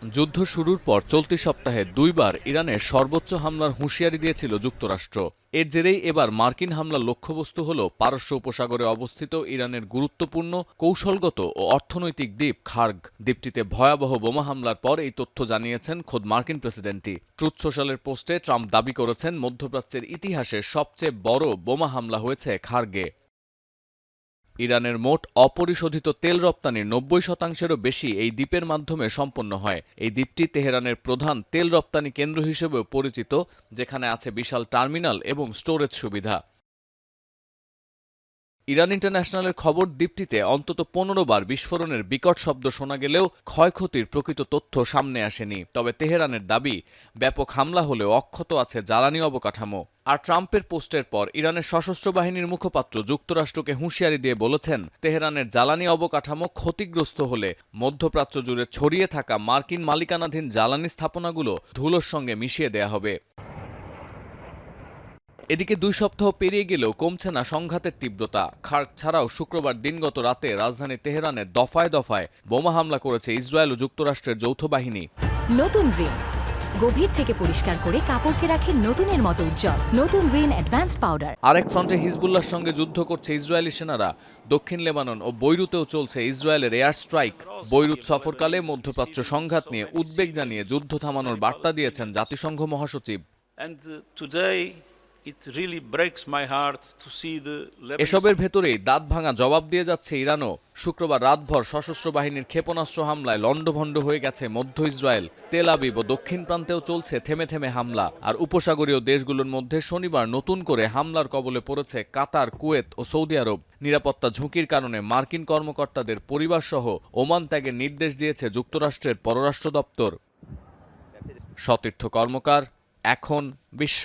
যুদ্ধ শুরুর পর চলতি সপ্তাহে দুইবার ইরানের সর্বোচ্চ হামলার হুঁশিয়ারি দিয়েছিল যুক্তরাষ্ট্র। এর জেরেই এবার মার্কিন হামলার লক্ষ্যবস্তু হল পারস্য উপসাগরে অবস্থিত ইরানের গুরুত্বপূর্ণ কৌশলগত ও অর্থনৈতিক দ্বীপ খার্গ। দ্বীপটিতে ভয়াবহ বোমা হামলার পর এই তথ্য জানিয়েছেন খোদ মার্কিন প্রেসিডেন্টই। ট্রুথ সোশ্যালের পোস্টে ট্রাম্প দাবি করেছেন, মধ্যপ্রাচ্যের ইতিহাসে সবচেয়ে বড় বোমা হামলা হয়েছে খার্গে। ইরানের মোট অপরিশোধিত তেল রপ্তানির ৯০%-এরও বেশি এই দ্বীপের মাধ্যমে সম্পন্ন হয়। এই দ্বীপটি তেহরানের প্রধান তেল রপ্তানি কেন্দ্র হিসেবেও পরিচিত, যেখানে আছে বিশাল টার্মিনাল এবং স্টোরেজ সুবিধা। ইরান ইন্টারন্যাশনালের খবর, দ্বীপটিতে অন্তত ১৫ বার বিস্ফোরণের বিকট শব্দ শোনা গেলেও ক্ষয়ক্ষতির প্রকৃত তথ্য সামনে আসেনি। তবে তেহরানের দাবি, ব্যাপক হামলা হলেও অক্ষত আছে জ্বালানি অবকাঠামো। আর ট্রাম্পের পোস্টের পর ইরানের সশস্ত্র বাহিনীর মুখপাত্র যুক্তরাষ্ট্রকে হুঁশিয়ারি দিয়ে বলেছেন, তেহরানের জ্বালানি অবকাঠামো ক্ষতিগ্রস্ত হলে মধ্যপ্রাচ্য জুড়ে ছড়িয়ে থাকা মার্কিন মালিকানাধীন জ্বালানি স্থাপনাগুলো ধুলোর সঙ্গে মিশিয়ে দেয়া হবে। এদিকে ২ সপ্তাহ পেরিয়ে গেলেও কমছে না সংঘাতের তীব্রতা। খার্গ ছাড়াও শুক্রবার দিনগত রাতে রাজধানী তেহরানে দফায় দফায় বোমা হামলা করেছে ইসরায়েল ও যুক্তরাষ্ট্রের যৌথ বাহিনী। নতুন রিন গভীর থেকে পরিষ্কার করে কাপড়কে রাখে নতুনের মতো উজ্জ্বল। নতুন রিন অ্যাডভান্সড পাউডার। আরেক ফ্রন্টে হিজবুল্লাহর সঙ্গে যুদ্ধ করছে ইসরায়েলি সেনারা। দক্ষিণ লেবানন ও বৈরুতেও চলছে ইসরায়েলের এয়ার স্ট্রাইক। বৈরুত সফরকালে মধ্যপ্রাচ্য সংঘাত নিয়ে উদ্বেগ জানিয়ে যুদ্ধ থামানোর বার্তা দিয়েছেন জাতিসংঘ মহাসচিব। এসবের ভেতরেই দাঁত ভাঙা জবাব দিয়ে যাচ্ছে ইরানও। শুক্রবার রাতভর সশস্ত্র বাহিনীর ক্ষেপণাস্ত্র হামলায় লণ্ডভণ্ড হয়ে গেছে মধ্য ইসরায়েল। তেল আবিব ও দক্ষিণ প্রান্তেও চলছে থেমে থেমে হামলা। আর উপসাগরীয় দেশগুলোর মধ্যে শনিবার নতুন করে হামলার কবলে পড়েছে কাতার, কুয়েত ও সৌদি আরব। নিরাপত্তা ঝুঁকির কারণে মার্কিন কর্মকর্তাদের পরিবারসহ ওমান ত্যাগের নির্দেশ দিয়েছে যুক্তরাষ্ট্রের পররাষ্ট্র দপ্তর। সতীর্থ কর্মকার, এখন বিশ্ব।